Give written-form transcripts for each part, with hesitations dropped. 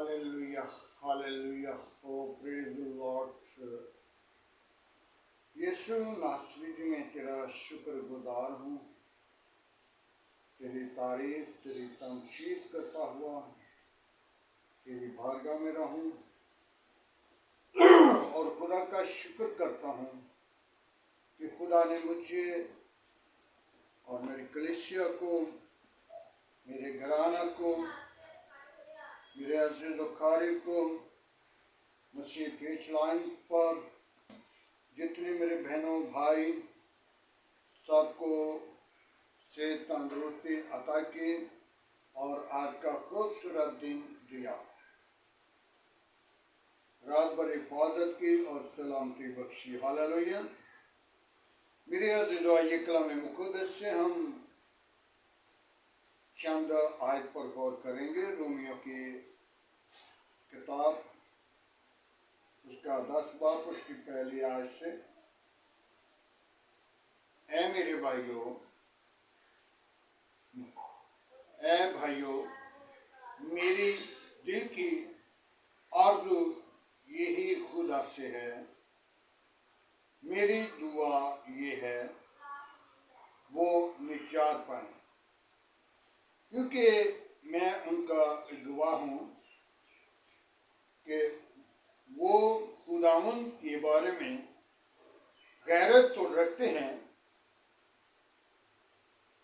Hallelujah, hallelujah. Oh, praise the Lord. यीशु नासरी जी मैं तेरा शुक्रगुजार हूँ, तेरी तारीफ तेरी तमशीद करता हुआ तेरी बारगाह में रहूँ और खुदा का शुक्र करता हूँ कि खुदा ने मुझे और मेरी कलीसिया को, मेरे घराना को, मेरे अज़ीज़ व क़रीब को मसीह के चलान पर जितने मेरे बहनों भाई सबको से तंदुरुस्ती अता की और आज का खूबसूरत दिन दिया, रात भर हिफाजत की और सलामती बख्शी। हालेलुया। मेरे अज़ीज़ों, ये कलाम मुक़द्दस से हम चंद आयत पर गौर करेंगे। रोमियो की किताब उसका 10 बाब उसकी पहली आयत से, ऐ मेरे भाइयों, ऐ भाइयों, मेरी दिल की आरज़ू यही खुदा से है, मेरी दुआ ये है वो निजात पाएं, क्योंकि मैं उनका गवाह हूँ कि वो खुदावंद के बारे में गैरत तो रखते हैं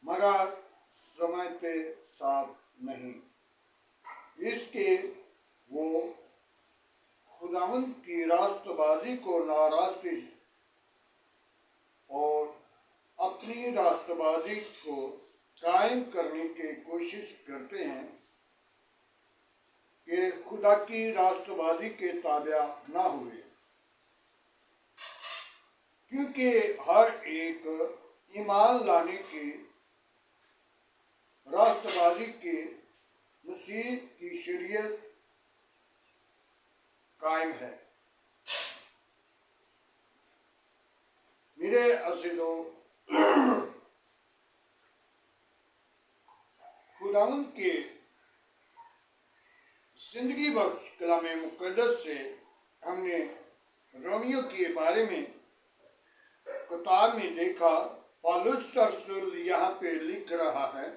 मगर समझते साफ नहीं, इसके वो खुदावंद की रास्तबाजी को नाराज़गी और अपनी रास्तबाजी को कायम करने की कोशिश करते हैं कि खुदा की रास्तबाजी के ताबिया ना हुए, क्योंकि हर एक ईमान लाने की रास्तबाजी के मसीह की शरीयत कायम है। मेरे अज़ीज़ों, खुदावंद के जिंदगी बख्श कलाम मुक़द्दस से हमने रोमियो के बारे में किताब में देखा। पौलुस रसूल यहाँ पे लिख रहा है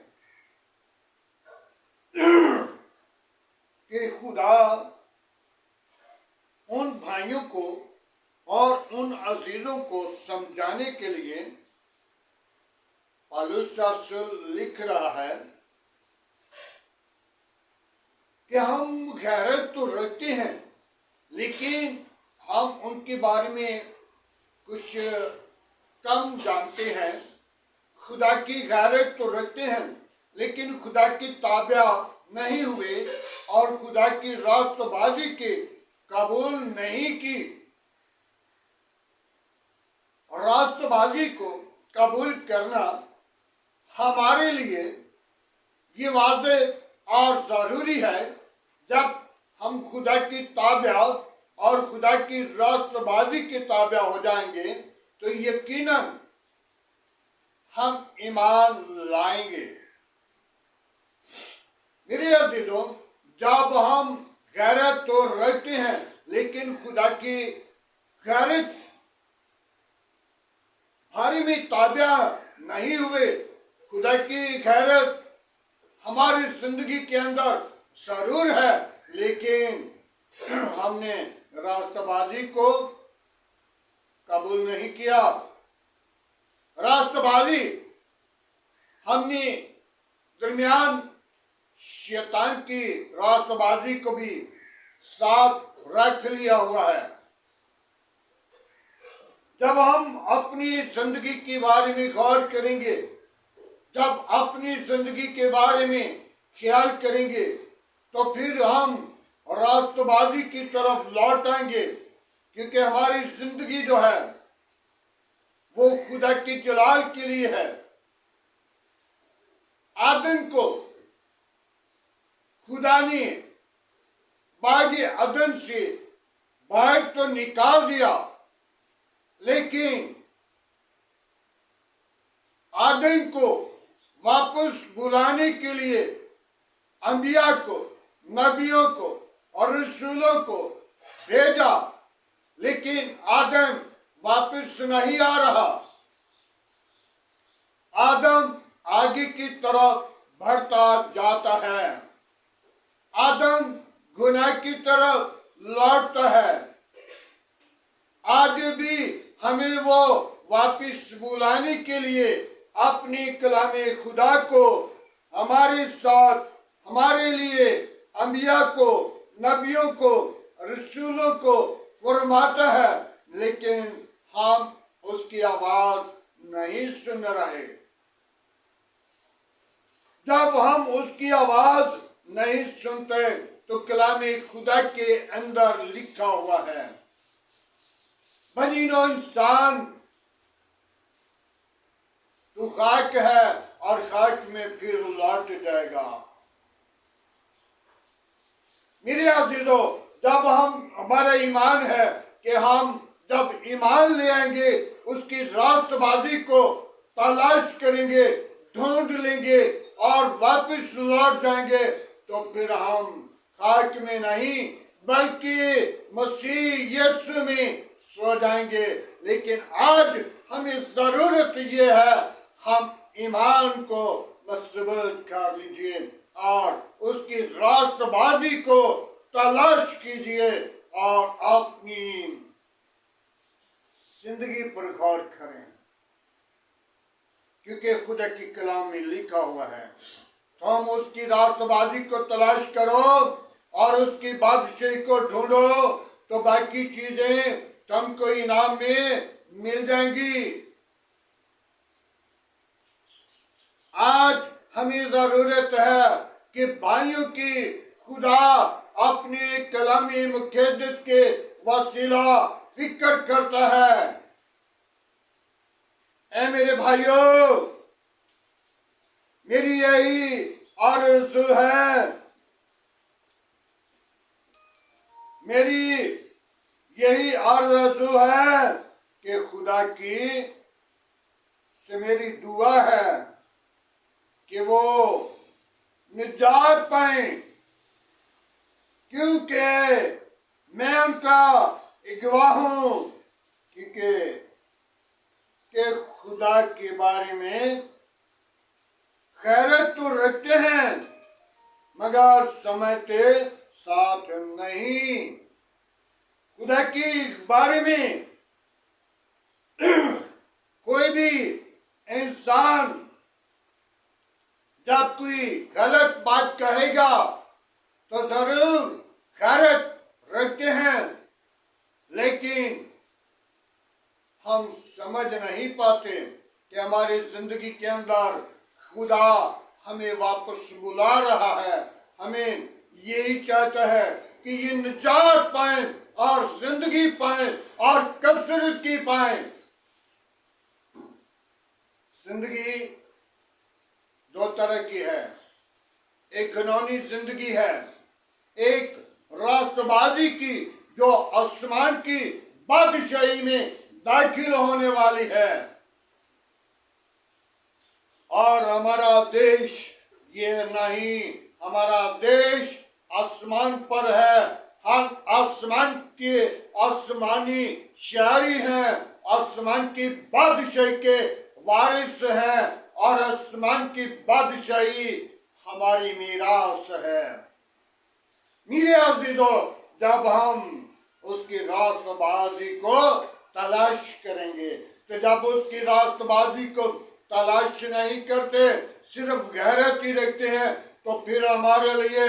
कि खुदा उन भाइयों को और उन अजीजों को समझाने के लिए पौलुस रसूल लिख रहा है कि हम गैरत तो रखते हैं, लेकिन हम उनके बारे में कुछ कम जानते हैं। खुदा की गैरत तो रखते हैं, लेकिन खुदा की ताबिया नहीं हुए और खुदा की रास्तबाजी के कबूल नहीं की। रास्तबाजी को कबूल करना हमारे लिए ये वाज़ेह और ज़रूरी है। जब हम खुदा की ताबिया और खुदा की रास्तबाजी के ताबिया हो जाएंगे तो यकीनन हम ईमान लाएंगे। मेरे अज़ीज़ों, जब हम गैरत तो रखते हैं लेकिन खुदा की गैरत हमारी में ताबिया नहीं हुए, खुदा की गैरत हमारी जिंदगी के अंदर जरूर है, लेकिन हमने रास्तबाजी को कबूल नहीं किया। रास्तबाजी हमने दरमियान शैतान की रास्तबाजी को भी साथ रख लिया हुआ है। जब हम अपनी जिंदगी के बारे में गौर करेंगे, जब अपनी जिंदगी के बारे में ख्याल करेंगे, तो फिर हम रास्तबाजी की तरफ लौट आएंगे, क्योंकि हमारी जिंदगी जो है वो खुदा के जलाल के लिए है। आदम को खुदा ने बागे अदन से बाहर तो निकाल दिया, लेकिन आदम को वापस बुलाने के लिए अंबिया को, नबियों को और रसूलों को भेजा, लेकिन आदम वापस नहीं आ रहा। आदम आगे की तरफ बढ़ता जाता है। आदम गुनाह की तरफ लौटता है। आज भी हमें वो वापस बुलाने के लिए अपनी कलामे खुदा को हमारे साथ, हमारे लिए अंबिया को, नबियों को, रसूलों को फरमाता है, लेकिन हम उसकी आवाज नहीं सुन रहे। जब हम उसकी आवाज नहीं सुनते तो कलामे खुदा के अंदर लिखा हुआ है, बनीनो इंसान तू खाक है और खाक में फिर लौट जाएगा। मेरे अजीजों, जब हमारा ईमान है कि हम जब ईमान ले आएंगे, उसकी रास्तबाजी को तलाश करेंगे, ढूंढ लेंगे और वापस लौट जाएंगे, तो फिर हम खाक में नहीं बल्कि मसीह यीशु में सो जाएंगे। लेकिन आज हमें जरूरत ये है, हम ईमान को मजबूत कर लीजिए और उसकी रास्तबाजी को तलाश कीजिए और अपनी जिंदगी पर गौर करें, क्योंकि खुदा की कलाम में लिखा हुआ है, तुम उसकी रास्तबाजी को तलाश करो और उसकी बादशाही को ढूंढो तो बाकी चीजें तुमको इनाम में मिल जाएंगी। आज हमें जरूरत है कि भाइयों की खुदा अपने कलामी मुक़द्दस के वसीला फिक्र करता है। ऐ मेरे भाइयों, मेरी यही आरज़ू है, मेरी यही आरज़ू है कि खुदा की से मेरी दुआ है कि वो निजात पाए, क्योंकि मैं उनका गवाह हूं कि खुदा के बारे में खैरत तो रखते हैं मगर समझते साथ नहीं। खुदा के बारे में कोई भी इंसान जब कोई गलत बात कहेगा तो जरूर खैरत रखते हैं, लेकिन हम समझ नहीं पाते कि हमारी जिंदगी के अंदर खुदा हमें वापस बुला रहा है, हमें यही चाहता है कि ये निजात पाए और जिंदगी पाए और कसरत की पाए। जिंदगी दो तरह की है, एक कानूनी जिंदगी है, एक रास्तबाजी की जो आसमान की बादशाही में दाखिल होने वाली है। और हमारा देश ये नहीं, हमारा देश आसमान पर है। हम आसमान के आसमानी शहरी हैं, आसमान की बादशाही के वारिस हैं और आसमान की बादशाही हमारी मीरास है। मेरे अजीजों, जब हम उसकी रास्तबाजी को तलाश करेंगे, तो जब उसकी रास्तबाजी को तलाश नहीं करते, सिर्फ गैरत ही रखते हैं, तो फिर हमारे लिए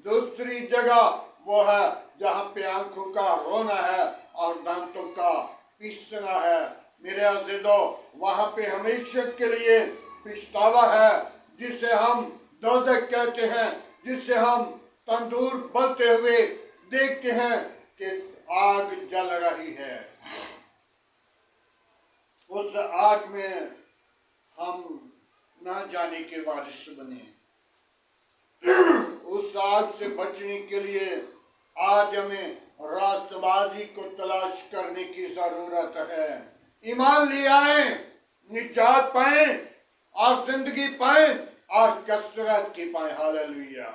दूसरी जगह वो है जहाँ पे आंखों का रोना है और दांतों का पीसना है। मेरे अजीजों, वहाँ पे हमेशा के लिए पछतावा है, जिसे हम दोज़ख कहते हैं, जिसे हम तंदूर बलते हुए देखते हैं कि आग जल रही है। उस आग में हम ना जाने के वारिस बने। उस आग से बचने के लिए आज हमें रास्तबाजी को तलाश करने की जरूरत है। ईमान ले आए, निजात पाए और जिंदगी पाए और कसरत की पाए। हालेलुया।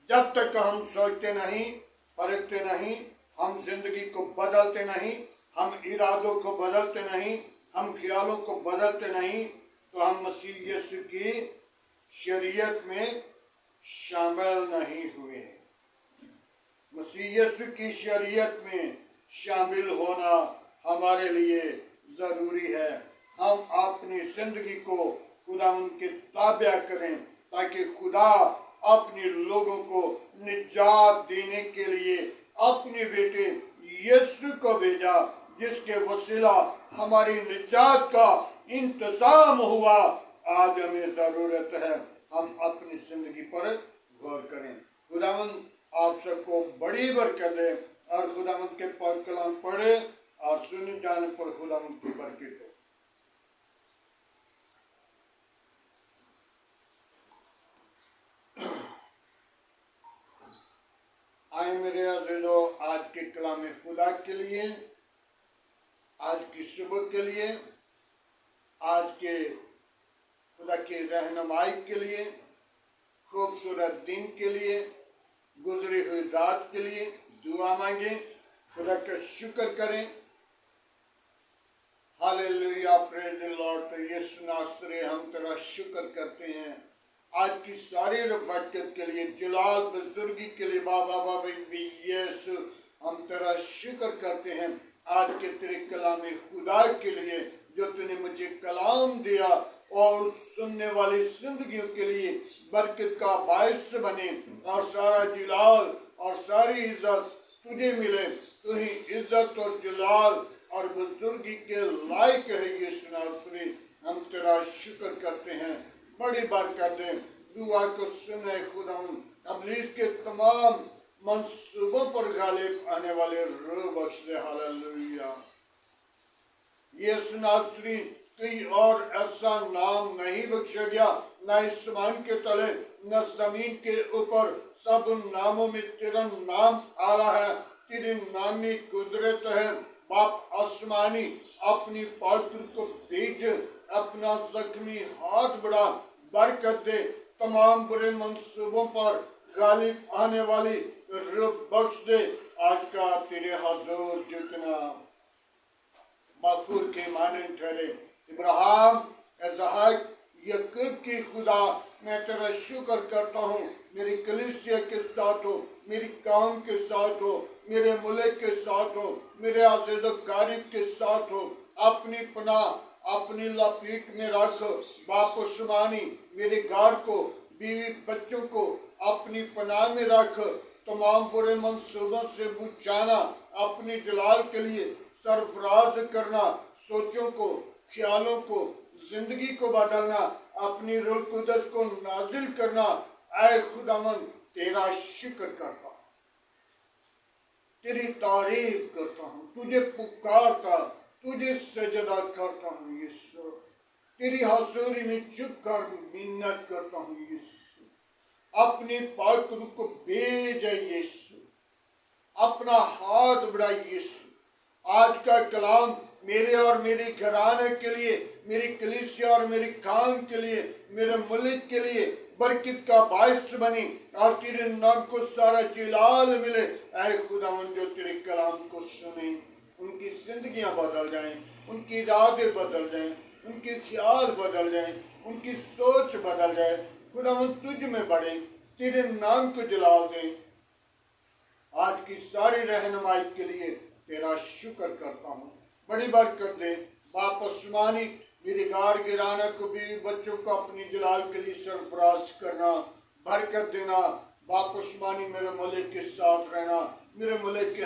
जब तक हम सोचते नहीं, परखते नहीं, हम जिंदगी को बदलते नहीं, हम इरादों को बदलते नहीं, हम ख्यालों को बदलते नहीं, तो हम मसीह यीशु की शरीयत में शामिल नहीं हुए। मसीह यीशु की शरीयत में शामिल होना हमारे लिए जरूरी है। हम अपनी जिंदगी को खुदा उनके ताबे करें, ताकि खुदा अपने लोगों को निजात देने के लिए अपने बेटे यीशु को भेजा, जिसके वसीला हमारी निजात का इंतजाम हुआ। आज हमें जरूरत है हम अपनी जिंदगी पर गौर करें। खुदावंद आप सबको बड़ी बरकत दे और खुदावंद के पाक कलाम पढ़े और सुन जाने पर खुदावंद की बरकत हो। आए मेरे अज़ीज़ों, आज के कलाम खुदा के लिए, आज की सुबह के लिए, आज के खुदा की रहनुमाई के लिए, खूबसूरत दिन के लिए, गुजरी हुई रात के लिए दुआ मांगे, खुदा का शुक्र करें। Hallelujah, praise the Lord. तो यीशु नासरी, हम तेरा शुक्र करते हैं आज की सारी बरकत के लिए, जलाल बुजुर्गी के लिए। बाबा बाबा यीशु, हम तेरा शुक्र करते हैं आज के तेरे कलाम खुदा के लिए, जो तूने मुझे कलाम दिया और सुनने वाली जिंदगियों के लिए बरकत का बायस बने, और सारा जलाल और सारी इज्जत तुझे मिले। तू ही इज्जत और जलाल और बुजुर्गी के लायक है यीशु नासरी। हम तेरा शुक्र करते हैं, बड़ी बरकत दे, दुआ को सुने खुदा। इब्लीस के तमाम मंसूबों पर गालिब आने वाले रूह बख्श दे। हालेलुया। यीशु नासरी, कोई और ऐसा नाम नहीं बख्शा गया, न आसमान के तले न जमीन के ऊपर, सब नामों में तेरा नाम आला है। तेरे नाम में कुदरत है। बाप आसमानी, अपनी पात्र को भेज, अपना जख्मी हाथ बढ़ा, बरकत दे, तमाम बुरे मंसूबों पर गालिब आने वाली रूह बख्श दे। आज का तेरे हजूर जितना मखूर के माने ठहरे, इब्राहिम, इसहाक, याकूब की खुदा, मैं तेरा शुक्र करता हूँ। मेरी कलीसिया के साथ हो, मेरी कौम के साथ हो, मेरे मुल्क के साथ हो, मेरे आज़ीज़ क़रीब के साथ हो। अपनी पनाह अपनी लपेट में रख। बाप उस्मानी, मेरे घर को, बीवी बच्चों को अपनी पनाह में रख। तमाम बुरे मंसूबों से बचाना, अपनी जलाल के लिए सरफराज करना, सोचों को, ख्यालों को, जिंदगी को बदलना, अपनी रूह कुदस को नाजिल करना। ऐ खुदावंद, तेरा शुक्र करता हूँ, तेरी तारीफ करता हूँ, तुझे पुकारता, तुझे सजदा करता हूँ यीशु। तेरी हजूरी में झुक कर मिन्नत करता हूँ यीशु। अपनी पाक रूह को भेजा यीशु, अपना हाथ बढ़ा यीशु। आज का कलाम मेरे और मेरे घराने के लिए, मेरी कलीसिया और मेरी कौम के लिए, मेरे मुल्क के लिए बरकत का बायस बनी, और तेरे नाम को सारा जलाल मिले। ऐ खुदावंद, जो तेरे कलाम को सुने, उनकी जिंदगियां बदल जाएं, उनकी इरादे बदल जाएं, उनके ख्याल बदल जाएं, उनकी सोच बदल जाए। खुदावंद, तुझ में बढ़े, तेरे नाम को जलाल दें। आज की सारी रहनुमाई के लिए तेरा शुक्र करता हूँ, बड़ी बरकत दे। बाप आसमानी, मेरे गार गिराना को भी, बच्चों को अपनी जलाल के लिए सरफराज करना, बरकत देना। बाप आसमानी, मेरे मुल्क के साथ रहना, मेरे मुल्क के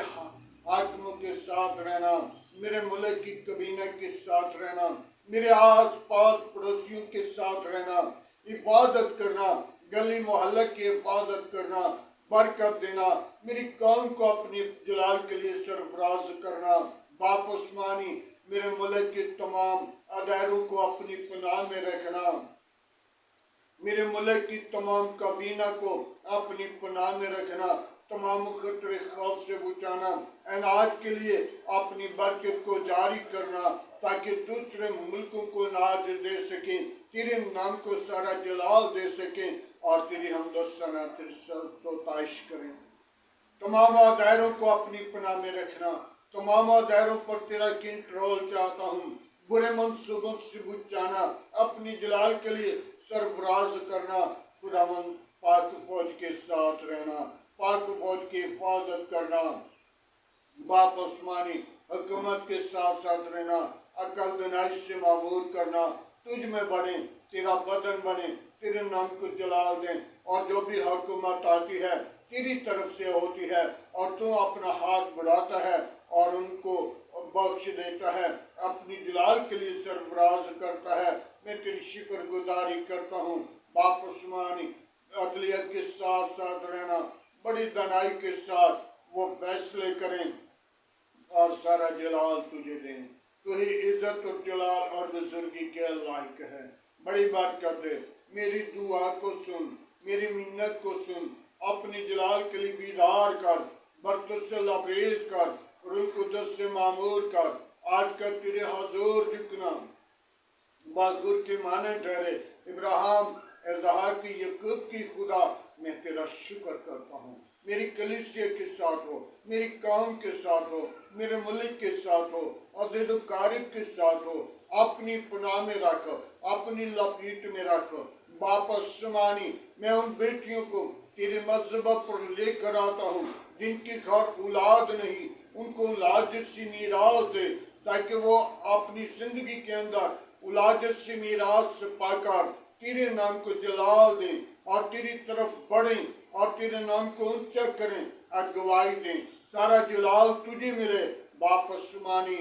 हाकिमों के साथ रहना, मेरे मुल्क की कबीना के साथ रहना, मेरे आस पास पड़ोसियों के साथ रहना, हिफाजत करना, गली मोहल्ले की हिफाजत करना, बरकत देना। मेरी कौम को अपनी जलाल के लिए सरफराज करना। बाप उस्मानी, मेरे मुल्क के तमाम अदारों को अपनी पनाह में रखना, मेरे मुल्क की तमाम काबीना को अपनी पनाह में रखना, तमाम खतरे खौफ से बचाना। अनाज के लिए अपनी बरकत को जारी करना, ताकि दूसरे मुल्कों को अनाज दे सकें, तेरे नाम को सारा जलाल दे सकें। और तेरी हमदोस्ताना तेरी सताइश करें। तमाम दायरों को अपनी पनाह में रखना, तमाम दायरों पर तेरा कंट्रोल चाहता हूँ। बुरे मंसूबों से बुझ जाना, अपनी जलाल के लिए सरफराज करना। खुदावन पाक फौज के साथ रहना, पाक फौज की हिफाजत करना, बाप आसमानी हुकूमत के साथ साथ रहना, अकल दनाइश से मामूर करना, तुझ में बने, तेरा बदन बने, तेरे नाम को जलाल दें। और जो भी हुकूमत आती है तेरी तरफ से होती है, और तू अपना हाथ बढ़ाता है और उनको बख्श देता है, अपनी जलाल के लिए सरफराज करता है। मैं तेरी शुक्रगुजारी करता हूँ। बाप आसमानी अकलियत के साथ साथ रहना, बड़ी दनाई के साथ वो फैसले करें और सारा जलाल तुझे दें। तू ही इज्जत और जलाल और बुजुर्गी के लायक है। बड़ी बात कर दे, मेरी दुआ को सुन, मेरी मिन्नत को सुन, अपनी जलाल के लिए बीदार कर, बरकत से लबरेज कर, रूह कुद्दस से मामूर कर। आज का तेरे हजूर झुकना बागुर के माने ठहरे। इब्राहिम इसहाक की याकूब की खुदा, मैं तेरा शुक्र करता हूँ। मेरी कलीसिया के साथ हो, मेरी कौम के साथ हो, मेरे मुल्क के साथ हो, अज़ीज़ क़रीब के साथ हो। अपनी पनाह में रख, अपनी लपेट में रख। बाप आसमानी, मैं उन बेटियों को तेरे मज़हब पर लेकर आता हूँ जिनकी घर औलाद नहीं, उनको औलाद जैसी मीरास दे, ताकि वो अपनी जिंदगी के अंदर औलाद जैसी मीरास पाकर तेरे नाम को जलाल दें और तेरी तरफ बढ़ें और तेरे नाम को ऊंचा करें, अगुवाई दें। सारा जलाल तुझे मिले। बाप आसमानी,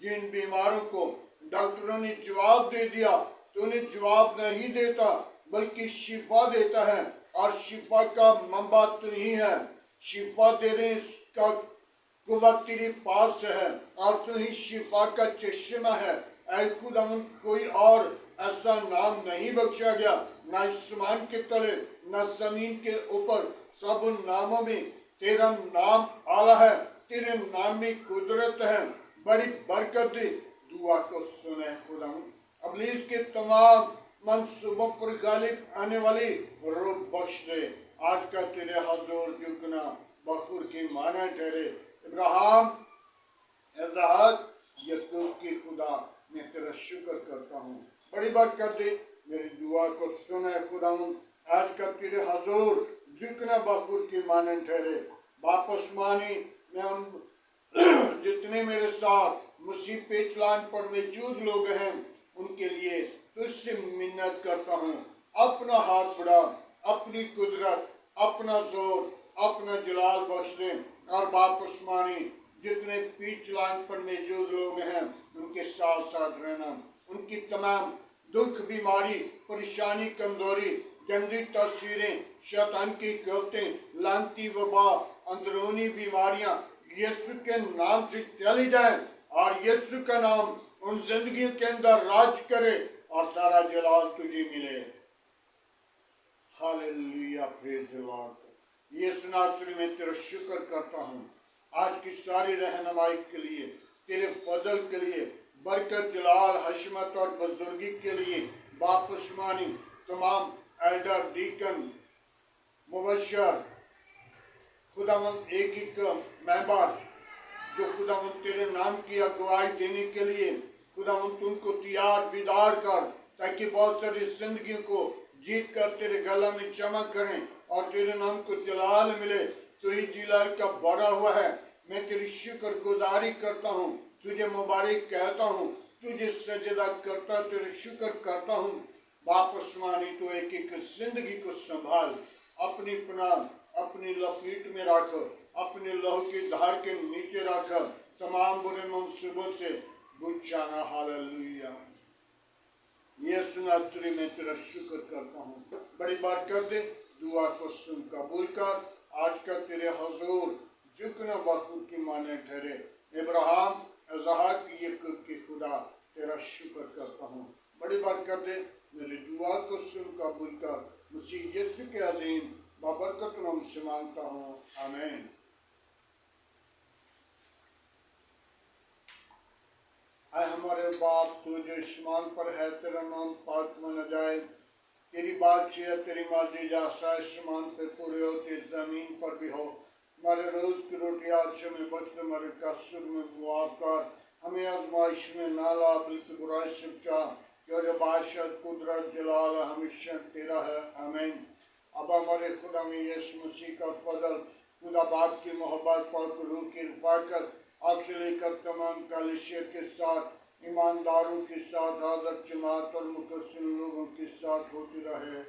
जिन बीमारों को डॉक्टरों ने जवाब दे दिया, तूने जवाब नहीं देता बल्कि शिफा देता है, और शिफा का मंबा तू ही है। शिफा देने का कुव्वत तेरे पास है और तू ही शिफा का चश्मा है। ऐ खुदावंद, कोई और ऐसा नाम नहीं बख्शा गया, न आसमान के तले न जमीन के ऊपर, सब उन नामों में तेरा नाम आला है। तेरे नाम में कुदरत है। बड़ी बरकत दे, दुआ को सुने खुदावंद। अबलीस के तमाम मंसूबों पर गालिब आने वाली रूह बख्श दे। आज का तेरे हजूर झुकना बखूर की माना ठहरे। इब्राहिम इसहाक याकूब की खुदा, मैं तेरा शुक्र करता हूँ। बड़ी बात कर दे, मेरी दुआ को सुने खुदावंद। आज का तेरे हजूर झुकना बखूर की माने ठहरे। बाप आसमानी, मैं उन जितने मेरे साथ मुसीब पे चलान पर मौजूद लोग हैं उनके लिए तुझसे मिन्नत करता हूँ। अपना हाथ बढ़ा, अपनी कुदरत, अपना जोर, अपना जलाल बख्श दे। और बाप आसमानी, जितने पीठ चलान पर मौजूद लोग हैं उनके साथ साथ रहना। उनकी तमाम दुख, बीमारी, परेशानी, कमजोरी, गंदी तस्वीरें, शैतान की कवतें, लानती वबा, अंदरूनी बीमारियां यीशु के नाम से चली जाए और यीशु का नाम उन जिंदगियों के अंदर राज करे और सारा जलाल तुझे मिले। Hallelujah, praise the lord. यीशु नासरी में तेरा शुक्र करता हूँ आज की सारी रहनुमाई के लिए, तेरे फजल के लिए, बरकत, जलाल, हशमत और बुजुर्गी के लिए। बाप आसमानी, तमाम एल्डर, डीकन, मुबशर, खुदावंद एक एक मेंबर जो खुदावंद तेरे नाम की अगुवाई देने के लिए, खुदावंद उनको तैयार बीदार कर, ताकि बहुत सारी जिंदगियों को जीत कर तेरे गला में जमा करें और तेरे नाम को जलाल मिले। तो ही जिलाल का बड़ा हुआ है। मैं तेरी शुक्र गुजारी करता हूँ, तुझे मुबारक कहता हूँ, तुझे सजदा करता, तेरे शुक्र करता हूँ। बाप आसमानी, तो एक एक जिंदगी को संभाल, अपनी पनाह अपनी लपेट में रख, अपने लहू की धार के नीचे रख, तमाम बुरे मंसूबों से बुझ जाना। हालेलुया। यीशु नासरी में तेरा शुक्र करता हूँ। बड़ी बात कर दे, दुआ को सुन कबूल कर। आज का तेरे हजूर झुकना बखूर की माने ठहरे। इब्राहिम इसहाक याकूब की खुदा, तेरा शुक्र करता हूँ। बड़ी बात कर दे, मेरी दुआ को सुन कबूल कर। मसीह यीशु के अजीम बाबरकत नाम से मांगता हूँ, आमीन। आए हमारे बाप, तू जो आसमान पर है, तेरा नाम पाक माना जाए, तेरी बादशाह तेरी मर्जी जैसा आसमान पे पूरे होते ज़मीन पर भी हो। हमारे रोज़ की रोटी आज हमें बख्श दे, हमारे कसूर में मुआफ़ कर, हमें आज़माइश में ना ला बल्कि बुराई से बचा, जो बादशाह कुदरत जलाल हमेशा तेरा है, आमीन। अब हमारे खुदा में यीशु मसीह का फजल, खुदा बाप की मोहब्बत, पाक रूह की रफ़ाकत आप से लेकर तमाम कलीसिया के साथ, ईमानदारों के साथ, हाज़र जमात और मुकस्सिम लोगों के साथ होती रहे।